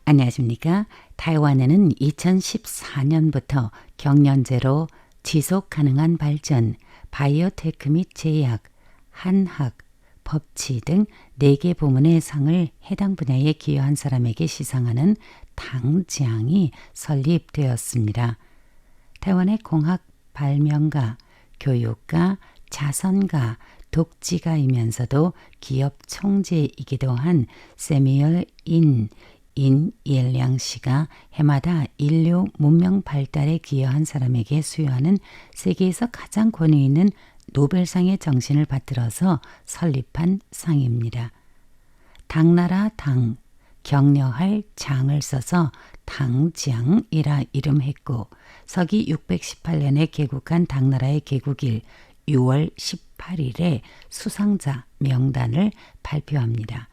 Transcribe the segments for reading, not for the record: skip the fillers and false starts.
안녕하십니까. 타이완에는 2014년부터 경연제로 지속 가능한 발전, 바이오테크 및 제약, 한학, 법치 등 4개 부문의 상을 해당 분야에 기여한 사람에게 시상하는 당장이 설립되었습니다. 타이완의 공학 발명가, 교육가, 자선가, 독지가이면서도 기업 총재이기도 한 세미얼 인일량 씨가 해마다 인류 문명 발달에 기여한 사람에게 수여하는 세계에서 가장 권위 있는 노벨상의 정신을 받들어서 설립한 상입니다. 당나라 당, 격려할 장을 써서 당장이라 이름했고 서기 618년에 개국한 당나라의 개국일 6월 18일에 수상자 명단을 발표합니다.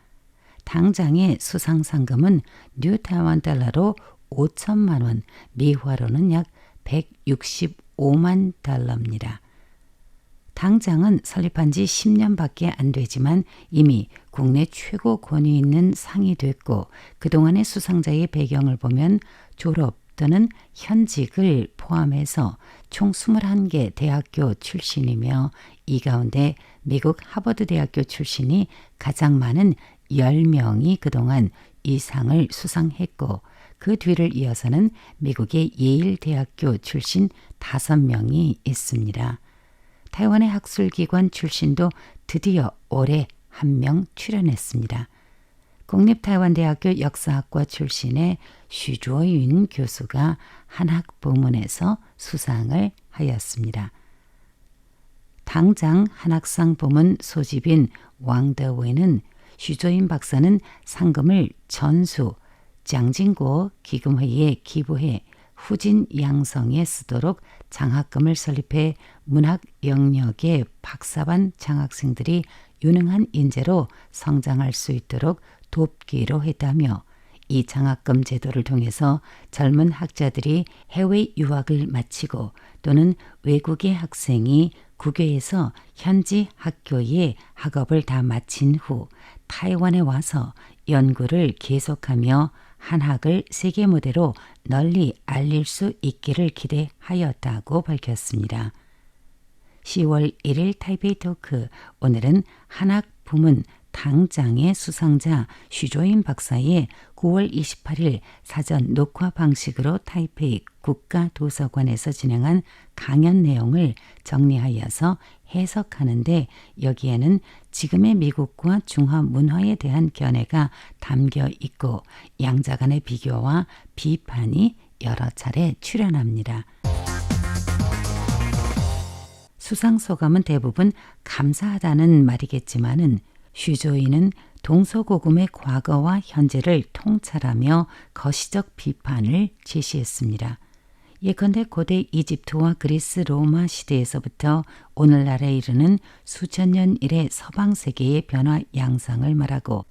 당장의 수상상금은 뉴 타이완 달러로 5천만 원, 미화로는 약 165만 달러입니다. 당장은 설립한 지 10년밖에 안 되지만 이미 국내 최고 권위 있는 상이 됐고 그동안의 수상자의 배경을 보면 졸업 또는 현직을 포함해서 총 21개 대학교 출신이며 이 가운데 미국 하버드 대학교 출신이 가장 많은 10명이 그동안 이 상을 수상했고 그 뒤를 이어서는 미국의 예일 대학교 출신 5명이 있습니다. 타이완의 학술기관 출신도 드디어 올해 1명 출연했습니다. 국립타이완대학교 역사학과 출신의 슈조윤 교수가 한학 부문에서 수상을 하였습니다. 당장 한학상 부문 소집인 왕더웨는 슈조인 박사는 상금을 전수, 장진고 기금회에 기부해 후진 양성에 쓰도록 장학금을 설립해 문학 영역의 박사반 장학생들이 유능한 인재로 성장할 수 있도록 돕기로 했다며 이 장학금 제도를 통해서 젊은 학자들이 해외 유학을 마치고 또는 외국의 학생이 국외에서 현지 학교의 학업을 다 마친 후 타이완에 와서 연구를 계속하며 한학을 세계 무대로 널리 알릴 수 있기를 기대하였다고 밝혔습니다. 10월 1일 타이베이 토크, 오늘은 한학 부문 당장의 수상자 슈조인 박사의 9월 28일 사전 녹화 방식으로 타이페이 국가도서관에서 진행한 강연 내용을 정리하여서 해석하는데 여기에는 지금의 미국과 중화 문화에 대한 견해가 담겨 있고 양자 간의 비교와 비판이 여러 차례 출연합니다. 수상 소감은 대부분 감사하다는 말이겠지만은 슈조이는 동서고금의 과거와 현재를 통찰하며 거시적 비판을 제시했습니다. 예컨대 고대 이집트와 그리스 로마 시대에서부터 오늘날에 이르는 수천 년 이래 서방 세계의 변화 양상을 말하고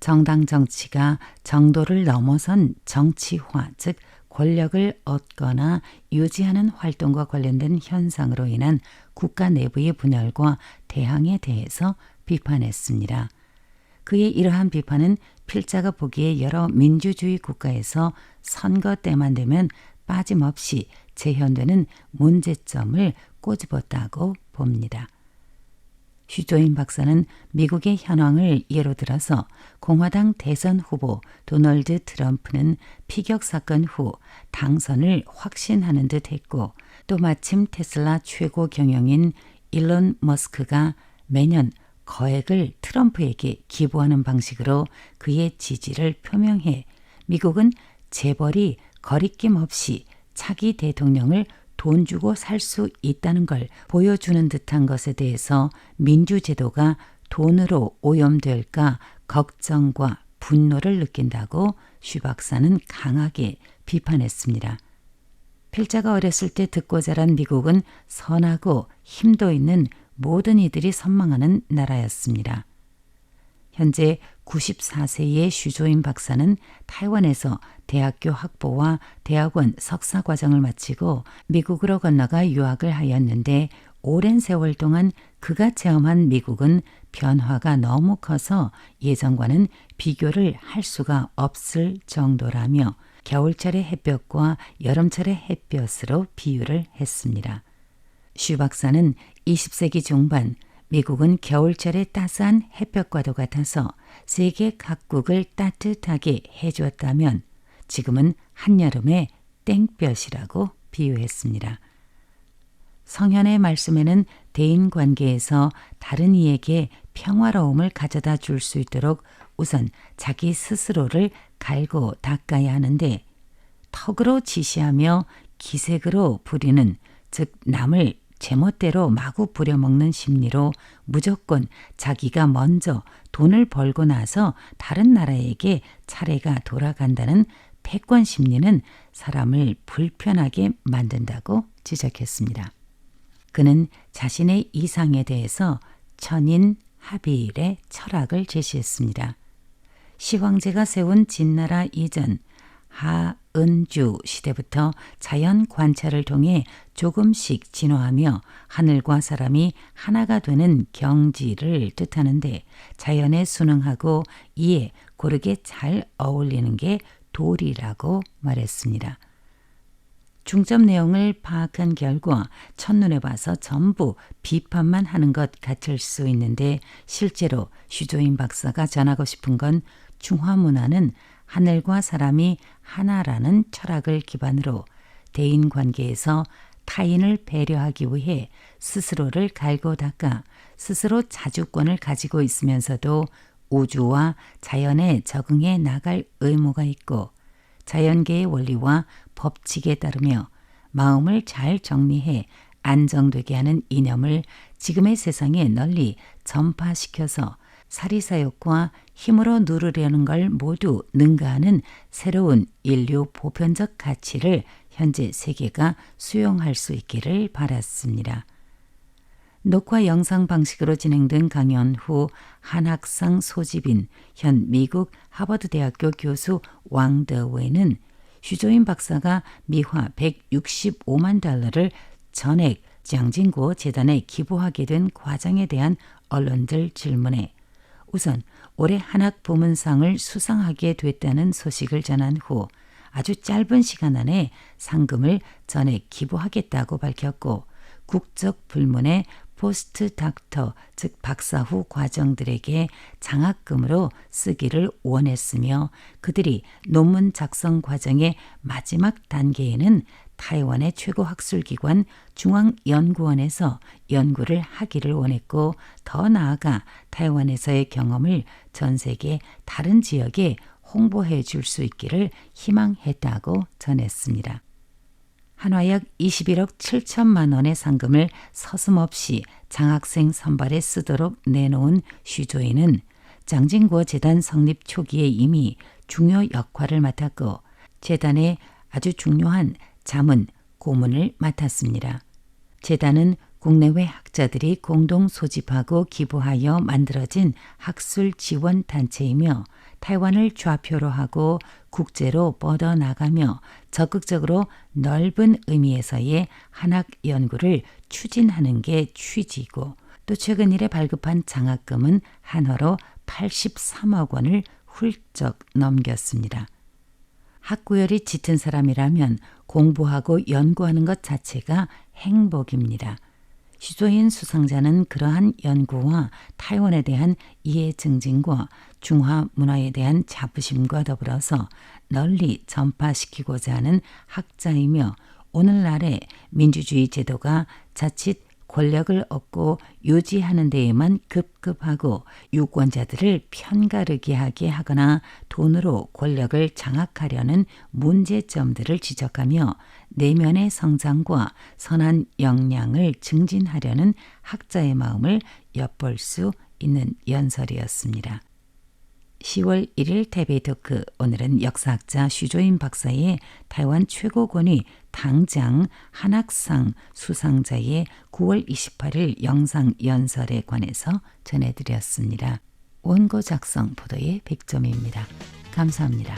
정당 정치가 정도를 넘어선 정치화, 즉 권력을 얻거나 유지하는 활동과 관련된 현상으로 인한 국가 내부의 분열과 대항에 대해서 비판했습니다. 그의 이러한 비판은 필자가 보기에 여러 민주주의 국가에서 선거 때만 되면 빠짐없이 재현되는 문제점을 꼬집었다고 봅니다. 슈조인 박사는 미국의 현황을 예로 들어서 공화당 대선 후보 도널드 트럼프는 피격 사건 후 당선을 확신하는 듯 했고 또 마침 테슬라 최고 경영인 일론 머스크가 매년 거액을 트럼프에게 기부하는 방식으로 그의 지지를 표명해 미국은 재벌이 거리낌 없이 차기 대통령을 돈 주고 살 수 있다는 걸 보여주는 듯한 것에 대해서 민주제도가 돈으로 오염될까 걱정과 분노를 느낀다고 슈 박사는 강하게 비판했습니다. 필자가 어렸을 때 듣고 자란 미국은 선하고 힘도 있는 모든 이들이 선망하는 나라였습니다. 현재 94세의 슈조인 박사는 타이완에서 대학교 학부와 대학원 석사 과정을 마치고 미국으로 건너가 유학을 하였는데 오랜 세월 동안 그가 체험한 미국은 변화가 너무 커서 예전과는 비교를 할 수가 없을 정도라며 겨울철의 햇볕과 여름철의 햇볕으로 비유를 했습니다. 슈 박사는 20세기 중반 미국은 겨울철의 따스한 햇볕과도 같아서 세계 각국을 따뜻하게 해주었다면 지금은 한여름의 땡볕이라고 비유했습니다. 성현의 말씀에는 대인관계에서 다른 이에게 평화로움을 가져다 줄 수 있도록 우선 자기 스스로를 갈고 닦아야 하는데 턱으로 지시하며 기색으로 부리는, 즉 남을 제멋대로 마구 부려먹는 심리로 무조건 자기가 먼저 돈을 벌고 나서 다른 나라에게 차례가 돌아간다는 패권 심리는 사람을 불편하게 만든다고 지적했습니다. 그는 자신의 이상에 대해서 천인합의일의 철학을 제시했습니다. 시황제가 세운 진나라 이전 하은주 시대부터 자연 관찰을 통해 조금씩 진화하며 하늘과 사람이 하나가 되는 경지를 뜻하는데 자연에 순응하고 이에 고르게 잘 어울리는 게 도리라고 말했습니다. 중점 내용을 파악한 결과 첫눈에 봐서 전부 비판만 하는 것 같을 수 있는데 실제로 슈조인 박사가 전하고 싶은 건 중화문화는 하늘과 사람이 하나라는 철학을 기반으로 대인관계에서 타인을 배려하기 위해 스스로를 갈고 닦아 스스로 자주권을 가지고 있으면서도 우주와 자연에 적응해 나갈 의무가 있고 자연계의 원리와 법칙에 따르며 마음을 잘 정리해 안정되게 하는 이념을 지금의 세상에 널리 전파시켜서 사리사욕과 힘으로 누르려는 걸 모두 능가하는 새로운 인류 보편적 가치를 현재 세계가 수용할 수 있기를 바랐습니다. 녹화 영상 방식으로 진행된 강연 후 한 학상 소집인 현 미국 하버드대학교 교수 왕더웨는 슈조인 박사가 미화 165만 달러를 전액 장진구 재단에 기부하게 된 과정에 대한 언론들 질문에 우선 올해 한학 부문상을 수상하게 됐다는 소식을 전한 후 아주 짧은 시간 안에 상금을 전액 기부하겠다고 밝혔고 국적 불문의 포스트 닥터, 즉 박사 후 과정들에게 장학금으로 쓰기를 원했으며 그들이 논문 작성 과정의 마지막 단계에는 타이완의 최고 학술기관 중앙연구원에서 연구를 하기를 원했고 더 나아가 타이완에서의 경험을 전 세계 다른 지역에 홍보해 줄 수 있기를 희망했다고 전했습니다. 한화약 21억 7천만 원의 상금을 서슴없이 장학생 선발에 쓰도록 내놓은 슈조이는 장진구어 재단 성립 초기에 이미 중요 역할을 맡았고 재단의 아주 중요한 자문, 고문을 맡았습니다. 재단은 국내외 학자들이 공동 소집하고 기부하여 만들어진 학술 지원 단체이며 타이완을 좌표로 하고 국제로 뻗어나가며 적극적으로 넓은 의미에서의 한학 연구를 추진하는 게 취지고 또 최근 일에 발급한 장학금은 한화로 83억 원을 훌쩍 넘겼습니다. 학구열이 짙은 사람이라면 공부하고 연구하는 것 자체가 행복입니다. 슈조인 수상자는 그러한 연구와 타이완에 대한 이해 증진과 중화 문화에 대한 자부심과 더불어서 널리 전파시키고자 하는 학자이며 오늘날의 민주주의 제도가 자칫 권력을 얻고 유지하는 데에만 급급하고 유권자들을 편가르게 하게 하거나 돈으로 권력을 장악하려는 문제점들을 지적하며 내면의 성장과 선한 역량을 증진하려는 학자의 마음을 엿볼 수 있는 연설이었습니다. 10월 1일 태베이 토크, 오늘은 역사학자 슈조인 박사의 타이완 최고권위 당장 한학상 수상자의 9월 28일 영상 연설에 관해서 전해드렸습니다. 원고 작성 보도의 백점입니다. 감사합니다.